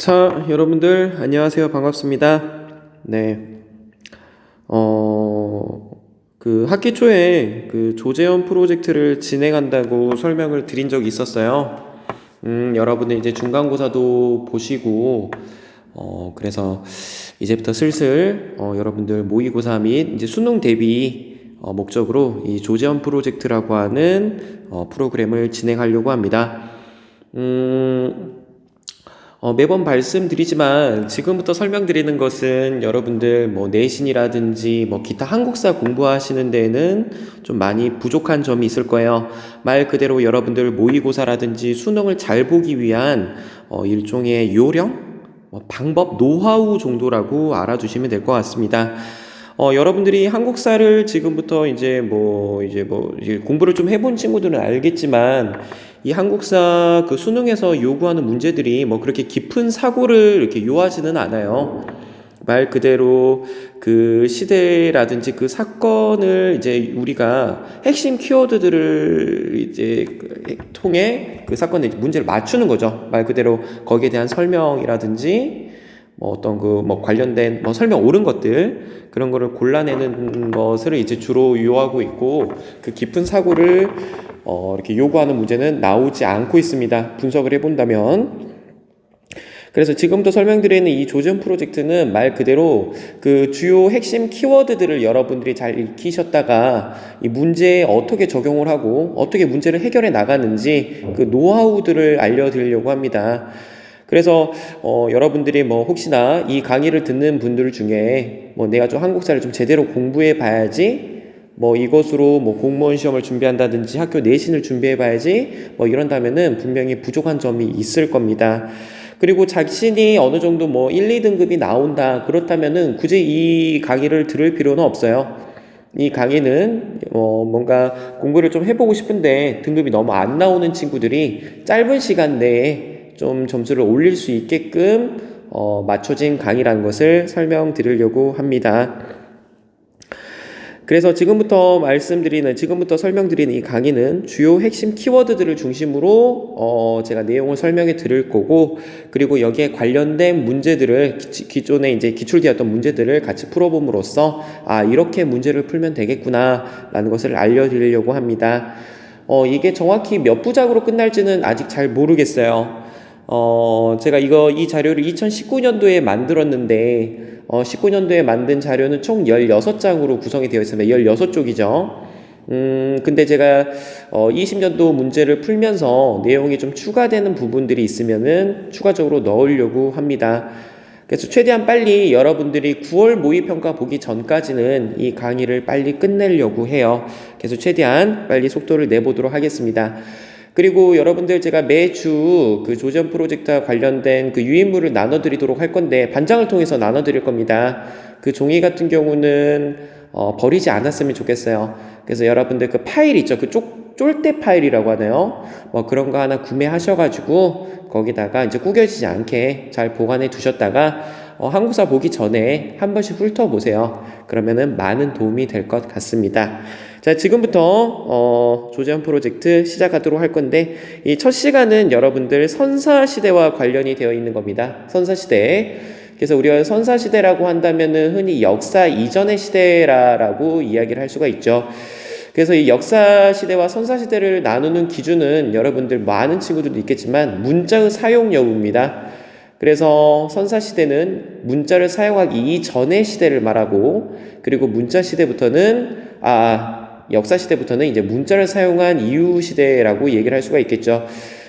자, 여러분들 안녕하세요. 반갑습니다. 네. 학기 초에 그 조재현 프로젝트를 진행한다고 설명을 드린 적이 있었어요. 여러분들 이제 중간고사도 보시고 그래서 이제부터 슬슬 여러분들 모의고사 및 이제 수능 대비 목적으로 이 조재현 프로젝트라고 하는 프로그램을 진행하려고 합니다. 매번 말씀드리지만 지금부터 설명드리는 것은 여러분들 뭐 내신이라든지 뭐 기타 한국사 공부하시는 데에는 좀 많이 부족한 점이 있을 거예요. 말 그대로 여러분들 모의고사라든지 수능을 잘 보기 위한 일종의 요령, 방법, 노하우 정도라고 알아주시면 될 것 같습니다. 여러분들이 한국사를 지금부터 이제 공부를 좀 해본 친구들은 알겠지만 이 한국사 그 수능에서 요구하는 문제들이 뭐 그렇게 깊은 사고를 이렇게 요하지는 않아요. 말 그대로 그 시대라든지 그 사건을 이제 우리가 핵심 키워드들을 이제 통해 그 사건의 문제를 맞추는 거죠. 말 그대로 거기에 대한 설명이라든지 뭐 어떤 그 뭐 관련된 뭐 설명 옳은 것들 그런 거를 골라내는 것을 이제 주로 요하고 있고 그 깊은 사고를 이렇게 요구하는 문제는 나오지 않고 있습니다. 분석을 해본다면. 그래서 지금부터 설명드리는 이 조전 프로젝트는 말 그대로 그 주요 핵심 키워드들을 여러분들이 잘 익히셨다가 이 문제에 어떻게 적용을 하고 어떻게 문제를 해결해 나가는지 그 노하우들을 알려드리려고 합니다. 그래서 여러분들이 뭐 혹시나 이 강의를 듣는 분들 중에 뭐 내가 좀 한국사를 좀 제대로 공부해 봐야지 뭐 이것으로 뭐 공무원 시험을 준비한다든지 학교 내신을 준비해 봐야지 뭐 이런다면은 분명히 부족한 점이 있을 겁니다. 그리고 자신이 어느 정도 뭐 1, 2등급이 나온다 그렇다면은 굳이 이 강의를 들을 필요는 없어요. 이 강의는 뭔가 공부를 좀 해보고 싶은데 등급이 너무 안 나오는 친구들이 짧은 시간 내에 좀 점수를 올릴 수 있게끔 맞춰진 강의라는 것을 설명드리려고 합니다. 그래서 지금부터 설명드리는 이 강의는 주요 핵심 키워드들을 중심으로 제가 내용을 설명해 드릴 거고, 그리고 여기에 관련된 문제들을 기존에 이제 기출되었던 문제들을 같이 풀어봄으로써 이렇게 문제를 풀면 되겠구나 라는 것을 알려드리려고 합니다. 이게 정확히 몇 부작으로 끝날지는 아직 잘 모르겠어요. 제가 이 자료를 2019년도에 만들었는데 19년도에 만든 자료는 총 16장으로 구성이 되어 있습니다. 16쪽이죠. 근데 제가 20년도 문제를 풀면서 내용이 좀 추가되는 부분들이 있으면은 추가적으로 넣으려고 합니다. 그래서 최대한 빨리 여러분들이 9월 모의평가 보기 전까지는 이 강의를 빨리 끝내려고 해요. 그래서 최대한 빨리 속도를 내보도록 하겠습니다. 그리고 여러분들 제가 매주 그 조전 프로젝트와 관련된 그 유인물을 나눠드리도록 할 건데 반장을 통해서 나눠드릴 겁니다. 그 종이 같은 경우는 버리지 않았으면 좋겠어요. 그래서 여러분들 그 파일 있죠? 그 쫄대 파일이라고 하나요? 뭐 그런 거 하나 구매하셔가지고 거기다가 이제 구겨지지 않게 잘 보관해 두셨다가 한국사 보기 전에 한 번씩 훑어보세요. 그러면은 많은 도움이 될 것 같습니다. 자, 지금부터 조재현 프로젝트 시작하도록 할 건데 이 첫 시간은 여러분들 선사시대와 관련이 되어 있는 겁니다. 선사시대. 그래서 우리가 선사시대라고 한다면은 흔히 역사 이전의 시대라고 이야기를 할 수가 있죠. 그래서 이 역사시대와 선사시대를 나누는 기준은 여러분들 많은 친구들도 있겠지만 문자의 사용 여부입니다. 그래서 선사시대는 문자를 사용하기 이전의 시대를 말하고, 그리고 역사시대부터는 이제 문자를 사용한 이후 시대라고 얘기를 할 수가 있겠죠.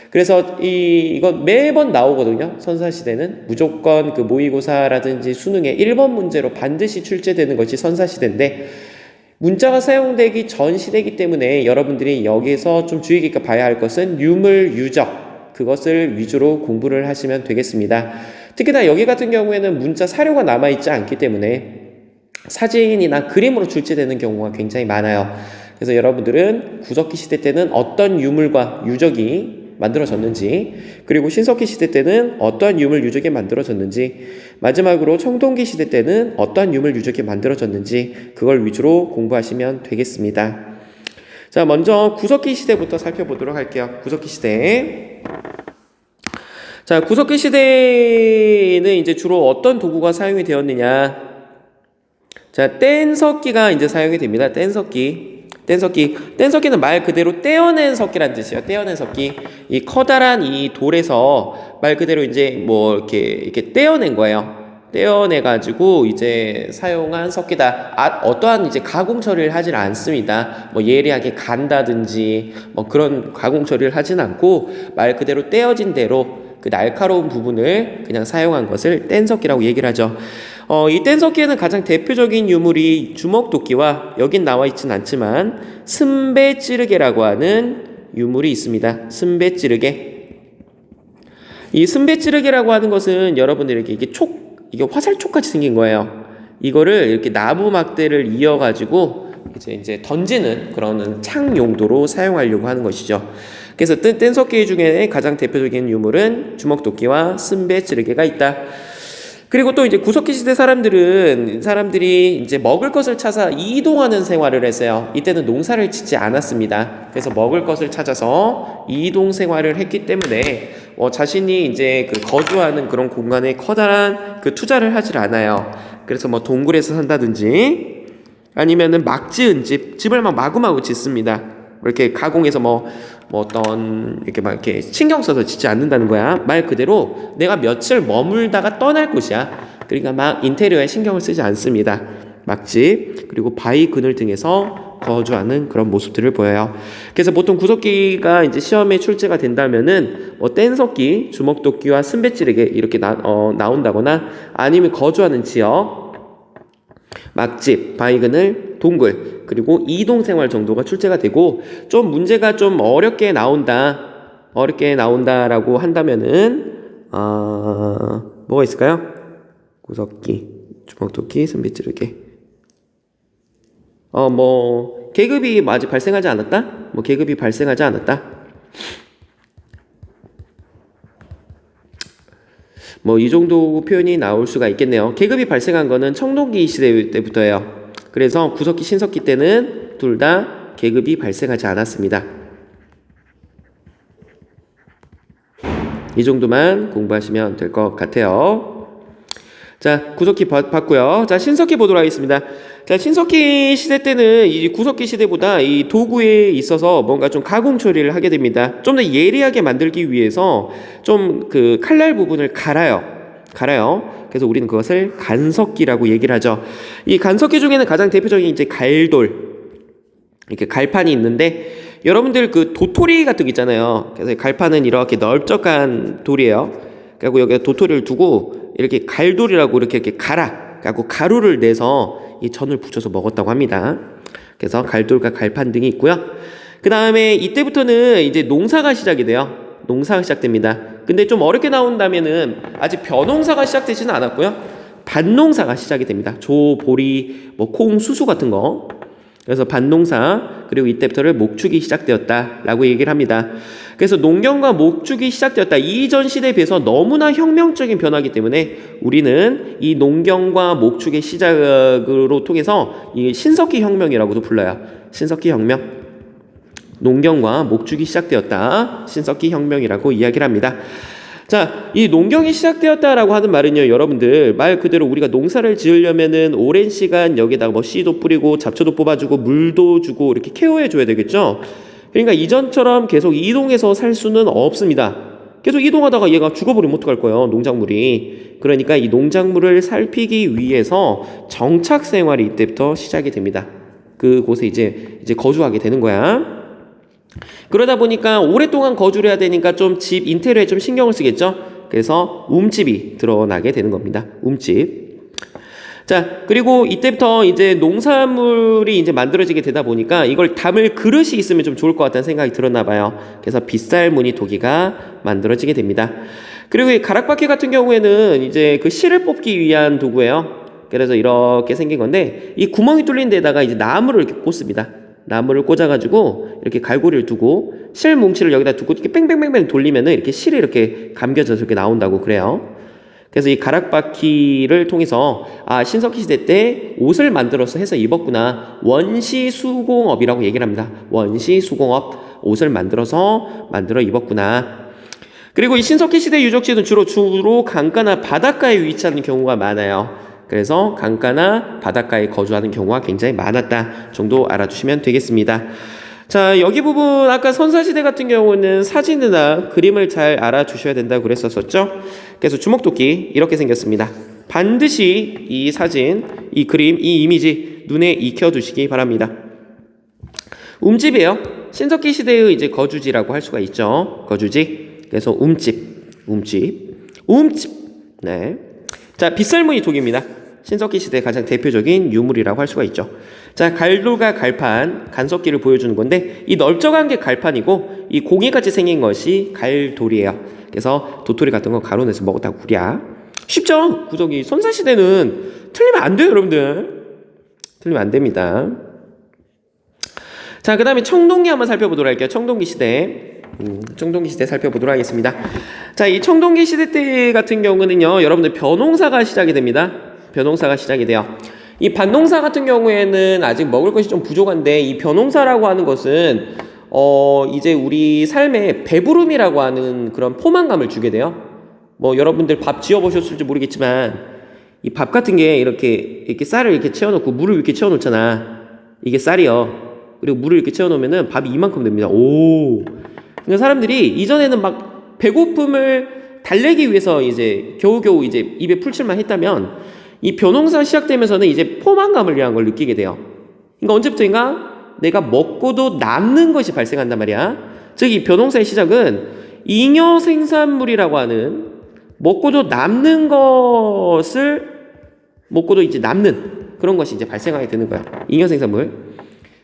그래서 이건 매번 나오거든요. 선사시대는 무조건 그 모의고사라든지 수능에 1번 문제로 반드시 출제되는 것이 선사시대인데, 문자가 사용되기 전 시대이기 때문에 여러분들이 여기서 좀 주의 깊게 봐야 할 것은 유물, 유적, 그것을 위주로 공부를 하시면 되겠습니다. 특히나 여기 같은 경우에는 문자 사료가 남아있지 않기 때문에 사진이나 그림으로 출제되는 경우가 굉장히 많아요. 그래서 여러분들은 구석기 시대 때는 어떤 유물과 유적이 만들어졌는지, 그리고 신석기 시대 때는 어떠한 유물 유적이 만들어졌는지, 마지막으로 청동기 시대 때는 어떠한 유물 유적이 만들어졌는지 그걸 위주로 공부하시면 되겠습니다. 자, 먼저 구석기 시대부터 살펴보도록 할게요. 구석기 시대. 자, 구석기 시대에는 이제 주로 어떤 도구가 사용이 되었느냐? 자, 뗀석기가 이제 사용이 됩니다. 뗀석기는 말 그대로 떼어낸 석기란 뜻이에요. 떼어낸 석기. 이 커다란 이 돌에서 말 그대로 이제 뭐 이렇게 떼어낸 거예요. 떼어내가지고 이제 사용한 석기다. 어떠한 이제 가공 처리를 하질 않습니다. 뭐 예리하게 간다든지 뭐 그런 가공 처리를 하진 않고 말 그대로 떼어진 대로 그 날카로운 부분을 그냥 사용한 것을 뗀석기라고 얘기를 하죠. 이 뗀석기에는 가장 대표적인 유물이 주먹도끼와 여긴 나와 있진 않지만 승배찌르개라고 하는 유물이 있습니다. 승배찌르개. 이 승배찌르개라고 하는 것은 여러분들에게 이게 화살촉 같이 생긴 거예요. 이거를 이렇게 나무 막대를 이어가지고 이제 던지는 그런 창 용도로 사용하려고 하는 것이죠. 그래서 뗀석기 중에 가장 대표적인 유물은 주먹도끼와 승배찌르개가 있다. 그리고 또 이제 구석기 시대 사람들이 이제 먹을 것을 찾아 이동하는 생활을 했어요. 이때는 농사를 짓지 않았습니다. 그래서 먹을 것을 찾아서 이동 생활을 했기 때문에 자신이 이제 그 거주하는 그런 공간에 커다란 그 투자를 하질 않아요. 그래서 뭐 동굴에서 산다든지 아니면은 막 지은 집을 막 마구마구 짓습니다. 이렇게 가공해서 어떤 이렇게 신경 써서 짓지 않는다는 거야. 말 그대로 내가 며칠 머물다가 떠날 곳이야. 그러니까 막 인테리어에 신경을 쓰지 않습니다. 막집 그리고 바위 그늘 등에서 거주하는 그런 모습들을 보여요. 그래서 보통 구석기가 이제 시험에 출제가 된다면은 뗀석기, 주먹도끼와 승배찌르개 이렇게 나온다거나 아니면 거주하는 지역, 막집, 바위그늘, 동굴 그리고 이동생활 정도가 출제가 되고 좀 문제가 좀 어렵게 나온다라고 한다면은 뭐가 있을까요? 구석기, 주먹도끼, 승배찌르개. 계급이 아직 발생하지 않았다? 계급이 발생하지 않았다. 이 정도 표현이 나올 수가 있겠네요. 계급이 발생한 거는 청동기 시대 때부터예요. 그래서 구석기, 신석기 때는 둘 다 계급이 발생하지 않았습니다. 이 정도만 공부하시면 될 것 같아요. 자, 구석기 봤고요. 자, 신석기 보도록 하겠습니다. 자, 신석기 시대 때는 이 구석기 시대보다 이 도구에 있어서 뭔가 좀 가공 처리를 하게 됩니다. 좀 더 예리하게 만들기 위해서 좀 그 칼날 부분을 갈아요. 그래서 우리는 그것을 간석기라고 얘기를 하죠. 이 간석기 중에는 가장 대표적인 이제 갈돌, 이렇게 갈판이 있는데 여러분들 그 도토리 같은 거 있잖아요. 그래서 갈판은 이렇게 넓적한 돌이에요. 그리고 여기에 도토리를 두고 이렇게 갈돌이라고 이렇게 그리고 가루를 내서 이 전을 붙여서 먹었다고 합니다. 그래서 갈돌과 갈판 등이 있고요. 그 다음에 이때부터는 이제 농사가 시작이 돼요. 농사가 시작됩니다. 근데 좀 어렵게 나온다면은 아직 벼농사가 시작되지는 않았고요. 밭농사가 시작이 됩니다. 조, 보리, 콩, 수수 같은 거. 그래서 밭농사 그리고 이때부터는 목축이 시작되었다라고 얘기를 합니다. 그래서 농경과 목축이 시작되었다. 이전 시대에 비해서 너무나 혁명적인 변화이기 때문에 우리는 이 농경과 목축의 시작으로 통해서 이 신석기 혁명이라고도 불러요. 신석기 혁명. 농경과 목축이 시작되었다. 신석기 혁명이라고 이야기를 합니다. 자, 이 농경이 시작되었다라고 하는 말은요, 여러분들 말 그대로 우리가 농사를 지으려면은 오랜 시간 여기다가 씨도 뿌리고 잡초도 뽑아주고 물도 주고 이렇게 케어해줘야 되겠죠. 그러니까 이전처럼 계속 이동해서 살 수는 없습니다. 계속 이동하다가 얘가 죽어버리면 어떡할 거예요, 농작물이. 그러니까 이 농작물을 살피기 위해서 정착 생활이 이때부터 시작이 됩니다. 그곳에 이제 거주하게 되는 거야. 그러다 보니까 오랫동안 거주를 해야 되니까 좀 집 인테리어에 좀 신경을 쓰겠죠. 그래서 움집이 드러나게 되는 겁니다. 움집. 자, 그리고 이때부터 이제 농산물이 이제 만들어지게 되다 보니까 이걸 담을 그릇이 있으면 좀 좋을 것 같다는 생각이 들었나 봐요. 그래서 빗살 무늬 도기가 만들어지게 됩니다. 그리고 이 가락바퀴 같은 경우에는 이제 그 실을 뽑기 위한 도구예요. 그래서 이렇게 생긴 건데 이 구멍이 뚫린 데다가 이제 나무를 이렇게 꽂습니다. 나무를 꽂아가지고 이렇게 갈고리를 두고 실 뭉치를 여기다 두고 이렇게 뺑뺑뺑뺑 돌리면은 이렇게 실이 이렇게 감겨져서 이렇게 나온다고 그래요. 그래서 이 가락바퀴를 통해서 신석기 시대 때 옷을 만들어서 해서 입었구나. 원시수공업이라고 얘기를 합니다. 원시수공업, 옷을 만들어 입었구나. 그리고 이 신석기 시대 유적지는 주로 강가나 바닷가에 위치하는 경우가 많아요. 그래서 강가나 바닷가에 거주하는 경우가 굉장히 많았다 정도 알아두시면 되겠습니다. 자, 여기 부분 아까 선사시대 같은 경우는 사진이나 그림을 잘 알아두셔야 된다고 그랬었죠. 그래서 주먹도끼 이렇게 생겼습니다. 반드시 이 사진, 이 그림, 이 이미지 눈에 익혀두시기 바랍니다. 움집이에요. 신석기 시대의 이제 거주지라고 할 수가 있죠. 거주지. 그래서 움집. 네. 자, 빗살무늬 독입니다. 신석기 시대 가장 대표적인 유물이라고 할 수가 있죠. 자, 갈돌과 갈판, 간석기를 보여주는 건데 이 넓적한 게 갈판이고 이 공이같이 생긴 것이 갈돌이에요. 그래서 도토리 같은 거 가루내서 먹었다고 구랴. 쉽죠? 구석이 선사시대는 틀리면 안 돼요, 여러분들. 틀리면 안 됩니다. 자, 그 다음에 청동기 한번 살펴보도록 할게요. 청동기 시대. 청동기 시대 살펴보도록 하겠습니다. 자, 이 청동기 시대 때 같은 경우는요, 여러분들 벼농사가 시작이 됩니다. 벼농사가 시작이 돼요. 이 밭농사 같은 경우에는 아직 먹을 것이 좀 부족한데, 이 벼농사라고 하는 것은, 이제 우리 삶에 배부름이라고 하는 그런 포만감을 주게 돼요. 뭐, 여러분들 밥 지어 보셨을지 모르겠지만, 이 밥 같은 게 이렇게 쌀을 이렇게 채워놓고 물을 이렇게 채워놓잖아. 이게 쌀이요. 그리고 물을 이렇게 채워놓으면은 밥이 이만큼 됩니다. 오. 그러니까 사람들이 이전에는 막 배고픔을 달래기 위해서 이제 겨우겨우 이제 입에 풀칠만 했다면 이 벼농사 시작되면서는 이제 포만감을 위한 걸 느끼게 돼요. 그러니까 언제부터인가 내가 먹고도 남는 것이 발생한단 말이야. 즉 이 벼농사의 시작은 잉여 생산물이라고 하는 먹고도 남는 것을 먹고도 이제 남는 그런 것이 이제 발생하게 되는 거야. 잉여 생산물.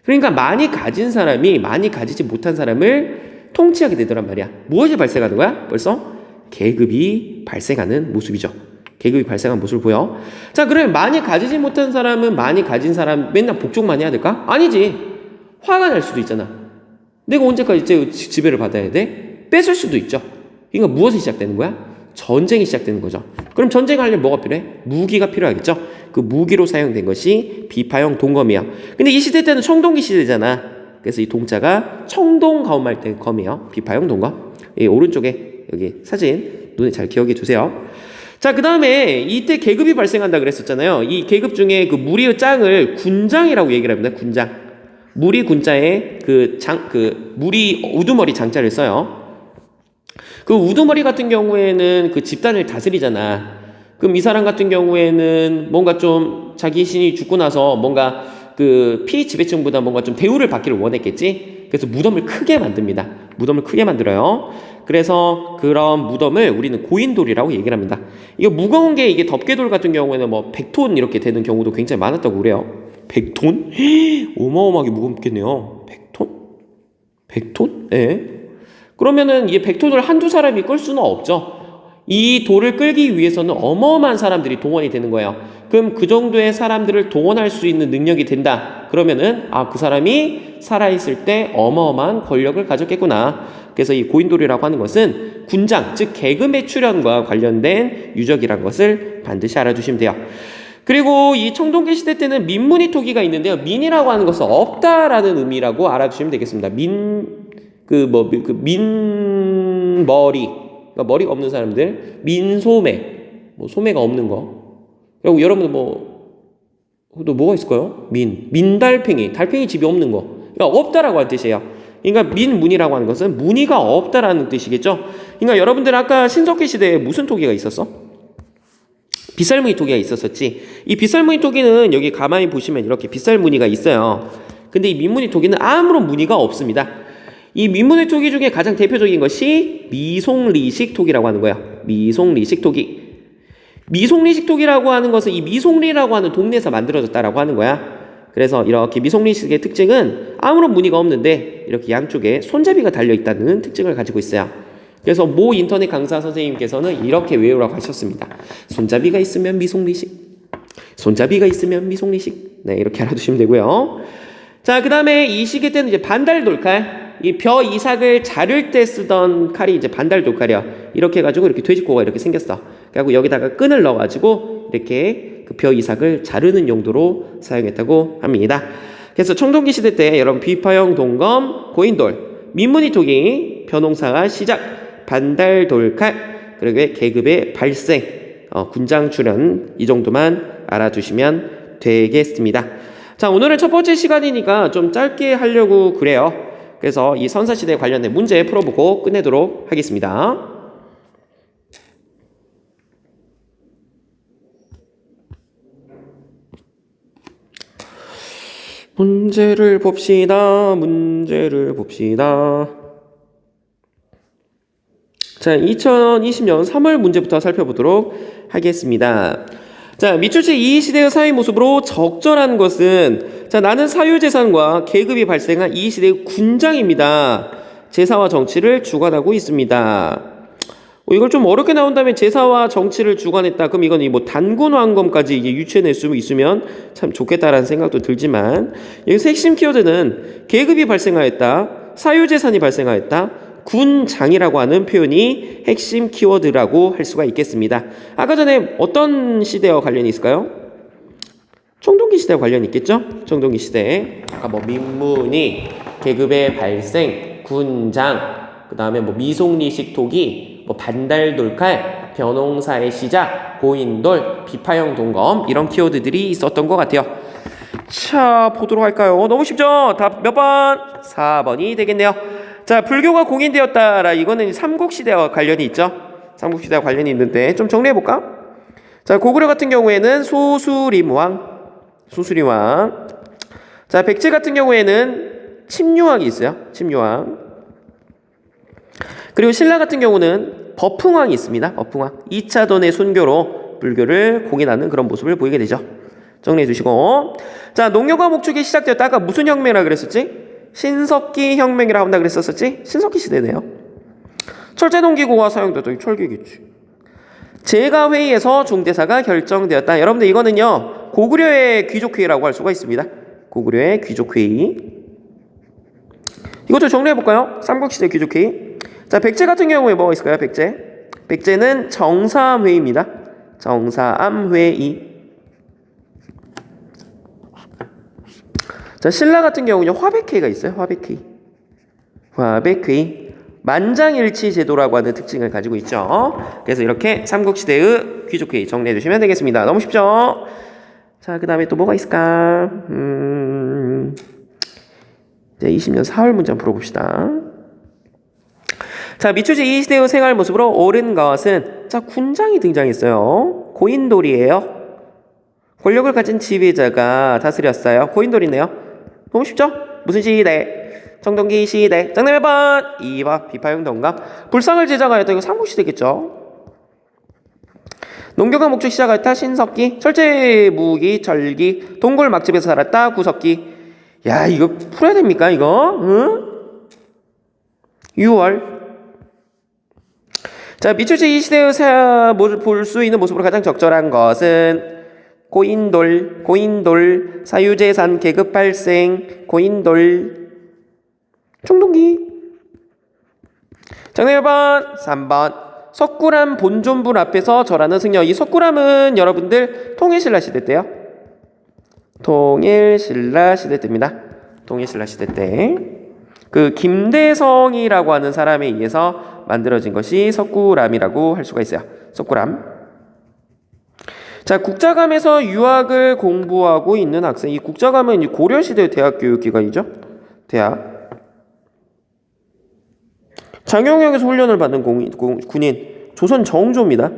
그러니까 많이 가진 사람이 많이 가지지 못한 사람을 통치하게 되더란 말이야. 무엇이 발생하는 거야? 벌써 계급이 발생하는 모습이죠. 계급이 발생한 모습을 보여. 자, 그러면 많이 가지지 못한 사람은 많이 가진 사람 맨날 복종만 해야 될까? 아니지. 화가 날 수도 있잖아. 내가 언제까지 지배를 받아야 돼? 뺏을 수도 있죠. 그러니까 무엇이 시작되는 거야? 전쟁이 시작되는 거죠. 그럼 전쟁하려면 뭐가 필요해? 무기가 필요하겠죠. 그 무기로 사용된 것이 비파형 동검이에요. 근데 이 시대 때는 청동기 시대잖아. 그래서 이 동자가 청동 가움할 때 검이에요. 비파형 동검. 이 오른쪽에 여기 사진 눈에 잘 기억해 두세요. 자, 그 다음에 이때 계급이 발생한다 그랬었잖아요. 이 계급 중에 그 무리의 짱을 군장이라고 얘기를 합니다. 군장. 무리 군자에 무리 우두머리 장자를 써요. 그 우두머리 같은 경우에는 그 집단을 다스리잖아. 그럼 이 사람 같은 경우에는 뭔가 좀 자기 신이 죽고 나서 뭔가 그 피지배층보다 뭔가 좀 대우를 받기를 원했겠지. 그래서 무덤을 크게 만듭니다. 무덤을 크게 만들어요. 그래서 그런 무덤을 우리는 고인돌이라고 얘기를 합니다. 이거 무거운 게 이게 덮개돌 같은 경우에는 뭐 100톤 이렇게 되는 경우도 굉장히 많았다고 그래요. 100톤? 어마어마하게 무겁겠네요. 100톤? 100톤? 예. 그러면은 이게 100톤을 한두 사람이 끌 수는 없죠. 이 돌을 끌기 위해서는 어마어마한 사람들이 동원이 되는 거예요. 그럼 그 정도의 사람들을 동원할 수 있는 능력이 된다. 그러면은 그 사람이 살아있을 때 어마어마한 권력을 가졌겠구나. 그래서 이 고인돌이라고 하는 것은 군장, 즉 계급의 출현과 관련된 유적이라는 것을 반드시 알아두시면 돼요. 그리고 이 청동기 시대 때는 민문이 토기가 있는데요. 민이라고 하는 것은 없다라는 의미라고 알아두시면 되겠습니다. 민머리, 그러니까 머리가 없는 사람들, 민소매, 뭐 소매가 없는 거. 그리고 여러분들 또 뭐가 있을까요? 민달팽이, 달팽이 집이 없는 거. 그러니까 없다라고 하는 뜻이에요. 그러니까 민문이라고 하는 것은 무늬가 없다라는 뜻이겠죠. 그러니까 여러분들 아까 신석기 시대에 무슨 토기가 있었어? 빗살무늬 토기가 있었었지. 이 빗살무늬 토기는 여기 가만히 보시면 이렇게 빗살무늬가 있어요. 근데 이 민무늬 토기는 아무런 무늬가 없습니다. 이 민무늬 토기 중에 가장 대표적인 것이 미송리식 토기라고 하는 거야. 미송리식 토기. 미송리식 토기라고 하는 것은 이 미송리라고 하는 동네에서 만들어졌다라고 하는 거야. 그래서 이렇게 미송리식의 특징은 아무런 무늬가 없는데 이렇게 양쪽에 손잡이가 달려있다는 특징을 가지고 있어요. 그래서 모 인터넷 강사 선생님께서는 이렇게 외우라고 하셨습니다. 손잡이가 있으면 미송리식, 손잡이가 있으면 미송리식. 네, 이렇게 알아두시면 되고요. 자, 그 다음에 이 시기 때는 이제 반달돌칼, 이 벼 이삭을 자를 때 쓰던 칼이 이제 반달돌칼이야. 이렇게 해가지고 이렇게 돼지코가 이렇게 생겼어. 그리고 여기다가 끈을 넣어가지고 이렇게 그 벼 이삭을 자르는 용도로 사용했다고 합니다. 그래서 청동기 시대 때 여러분 비파형 동검, 고인돌, 민무늬 토기, 벼농사가 시작. 반달, 돌칼, 그리고 계급의 발생, 군장 출현 이 정도만 알아두시면 되겠습니다. 자, 오늘은 첫 번째 시간이니까 좀 짧게 하려고 그래요. 그래서 이 선사시대 관련된 문제 풀어보고 끝내도록 하겠습니다. 문제를 봅시다. 자, 2020년 3월 문제부터 살펴보도록 하겠습니다. 자, 미추홀 이 시대의 사회 모습으로 적절한 것은, 자, 나는 사유재산과 계급이 발생한 이 시대의 군장입니다. 제사와 정치를 주관하고 있습니다. 이걸 좀 어렵게 나온다면 제사와 정치를 주관했다. 그럼 이건 뭐 단군왕검까지 이게 유추해낼 수 있으면 참 좋겠다라는 생각도 들지만, 여기서 핵심 키워드는 계급이 발생하였다, 사유재산이 발생하였다, 군장이라고 하는 표현이 핵심 키워드라고 할 수가 있겠습니다. 아까 전에 어떤 시대와 관련이 있을까요? 청동기 시대와 관련이 있겠죠? 청동기 시대. 아까 뭐 민문이, 계급의 발생, 군장, 그 다음에 뭐 미송리식 토기, 뭐 반달돌칼, 벼농사의 시작, 고인돌, 비파형 동검 이런 키워드들이 있었던 것 같아요. 자, 보도록 할까요? 너무 쉽죠? 답 몇 번? 4번이 되겠네요. 자, 불교가 공인되었다라, 이거는 삼국시대와 관련이 있죠. 삼국시대와 관련이 있는데 좀 정리해볼까? 자, 고구려 같은 경우에는 소수림왕. 자, 백제 같은 경우에는 침류왕이 있어요. 침류왕. 그리고 신라 같은 경우는 법흥왕이 있습니다. 법흥왕. 2차돈의 순교로 불교를 공인하는 그런 모습을 보이게 되죠. 정리해 주시고. 자, 농경과 목축이 시작되었다. 아까 무슨 혁명이라 그랬었지? 신석기 혁명이라고 한다 그랬었지? 신석기 시대네요. 철제농기구가 사용되었다. 철기겠지. 제가회의에서 중대사가 결정되었다. 여러분들 이거는요, 고구려의 귀족회의라고 할 수가 있습니다. 고구려의 귀족회의. 이것도 정리해볼까요? 삼국시대 귀족회의. 자, 백제 같은 경우에 뭐가 있을까요? 백제는 정사암회의입니다. 정사암회의. 자, 신라 같은 경우는 화백회의가 있어요. 화백회의. 만장일치 제도라고 하는 특징을 가지고 있죠. 그래서 이렇게 삼국시대의 귀족회의 정리해 주시면 되겠습니다. 너무 쉽죠? 자, 그 다음에 또 뭐가 있을까? 이제 20년 4월 문제 한번 풀어봅시다. 자, 미추홀 이 시대의 생활 모습으로 옳은 것은, 자, 군장이 등장했어요. 고인돌이에요. 권력을 가진 지배자가 다스렸어요. 고인돌이네요. 너무 쉽죠? 무슨 시대? 청동기 시대. 정답 몇 번? 2번 비파형 동검. 불상을 제작하였다. 이거 삼국시대겠죠? 농경과 목축 시작하였다. 신석기. 철제 무기 절기. 동굴 막집에서 살았다. 구석기. 야, 이거 풀어야 됩니까 이거? 응? 6월. 자, 미추홀 이 시대의 볼 수 있는 모습으로 가장 적절한 것은 고인돌, 사유재산 계급 발생, 고인돌, 청동기. 정답 1번, 3번. 석굴암 본존분 앞에서 절하는 승려. 이 석굴암은 여러분들 통일신라 시대 때요. 통일신라 시대 때입니다. 통일신라 시대 때. 그 김대성이라고 하는 사람에 의해서 만들어진 것이 석굴암이라고 할 수가 있어요. 석굴암. 자, 국자감에서 유학을 공부하고 있는 학생. 이 국자감은 고려시대 대학교육기관이죠. 대학. 장영역에서 훈련을 받는 군인. 조선 정조입니다.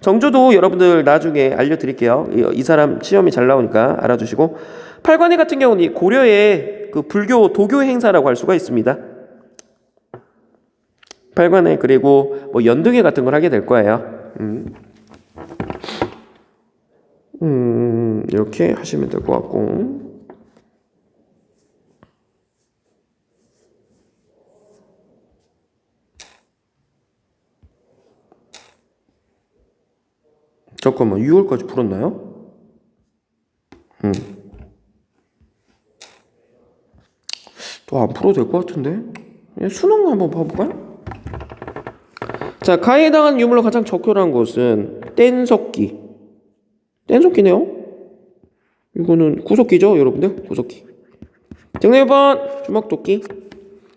정조도 여러분들 나중에 알려드릴게요. 이 사람 시험이 잘 나오니까 알아두시고. 팔관의 같은 경우는 고려의 그 불교 도교 행사라고 할 수가 있습니다. 팔관의, 그리고 뭐 연등회 같은 걸 하게 될 거예요. 이렇게 하시면 될 것 같고. 잠깐만, 6월까지 풀었나요? 또 안 풀어도 될 것 같은데? 수능 한번 봐볼까요? 자, 가해에 해당하는 유물로 가장 적절한 것은 뗀석기. 뗀석기네요? 이거는 구석기죠, 여러분들? 구석기. 정답 1번 주먹도끼.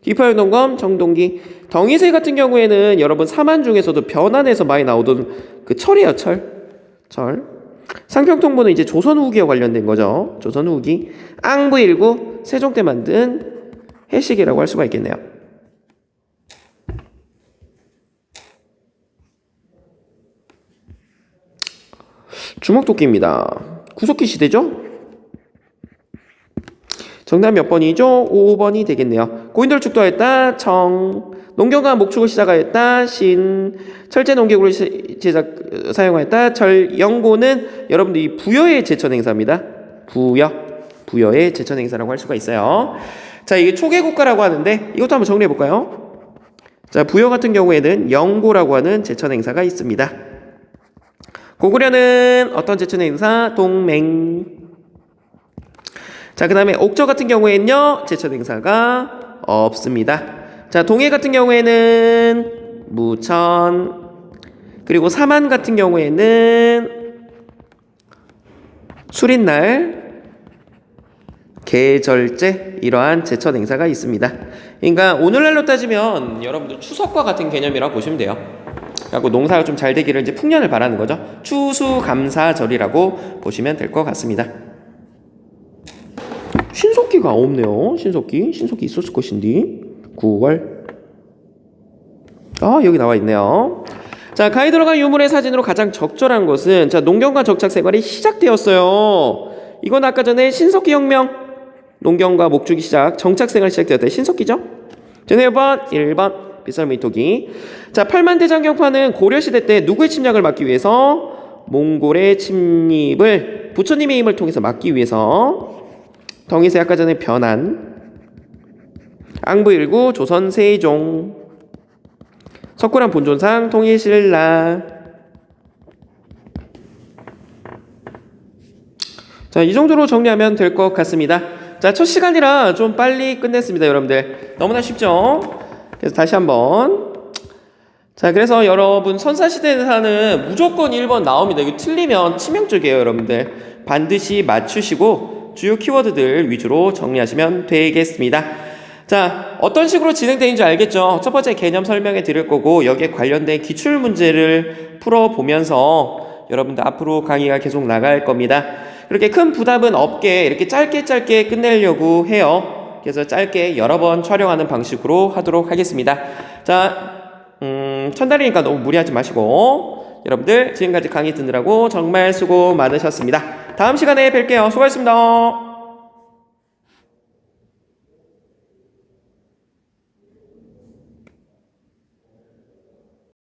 비파형 동검, 청동기. 덩이세 같은 경우에는 여러분 사만 중에서도 변환에서 많이 나오던 그 철이에요, 철. 상평통보는 이제 조선 후기와 관련된 거죠. 조선 후기. 앙부일구 세종 때 만든 해시계라고 할 수가 있겠네요. 주먹도끼입니다. 구석기 시대죠? 정답 몇 번이죠? 5번이 되겠네요. 고인돌 축도하였다. 청. 농경과 목축을 시작하였다. 신. 철제 농기구를 사용하였다. 절. 영고는 여러분들 이 부여의 제천 행사입니다. 부여의 제천 행사라고 할 수가 있어요. 자, 이게 초계국가라고 하는데 이것도 한번 정리해 볼까요? 자, 부여 같은 경우에는 영고라고 하는 제천 행사가 있습니다. 고구려는 어떤 제천 행사? 동맹. 자, 그 다음에 옥저 같은 경우에는요, 제천 행사가 없습니다. 자, 동해 같은 경우에는 무천, 그리고 삼안 같은 경우에는 수린날, 계절제, 이러한 제천 행사가 있습니다. 그러니까 오늘날로 따지면 여러분들 추석과 같은 개념이라고 보시면 돼요. 그리고 농사가 좀 잘 되기를 이제 풍년을 바라는 거죠. 추수감사절이라고 보시면 될 것 같습니다. 신석기가 없네요. 신석기 있었을 것인데 9월. 여기 나와 있네요. 자, 가이드로가 유물의 사진으로 가장 적절한 것은, 자, 농경과 적착 생활이 시작되었어요. 이건 아까 전에 신석기 혁명, 농경과 목축이 시작, 정착 생활 시작되었다. 신석기죠? 전에 1번 빗썰미 토기. 자, 팔만대장경파는 고려시대 때 누구의 침략을 막기 위해서? 몽골의 침입을 부처님의 힘을 통해서 막기 위해서. 덩이세 아까 전에 변환. 앙부일구 조선 세종. 석굴암 본존상 통일신라. 자, 이 정도로 정리하면 될 것 같습니다. 자, 첫 시간이라 좀 빨리 끝냈습니다, 여러분들. 너무나 쉽죠? 그래서 다시 한번. 자, 그래서 여러분 선사시대사는 무조건 1번 나옵니다. 이거 틀리면 치명적이에요, 여러분들. 반드시 맞추시고 주요 키워드들 위주로 정리하시면 되겠습니다. 자, 어떤 식으로 진행되는지 알겠죠? 첫 번째 개념 설명해 드릴 거고, 여기에 관련된 기출 문제를 풀어보면서 여러분들 앞으로 강의가 계속 나갈 겁니다. 그렇게 큰 부담은 없게 이렇게 짧게 끝내려고 해요. 그래서 짧게 여러 번 촬영하는 방식으로 하도록 하겠습니다. 자, 첫날이니까 너무 무리하지 마시고, 여러분들 지금까지 강의 듣느라고 정말 수고 많으셨습니다. 다음 시간에 뵐게요. 수고하셨습니다.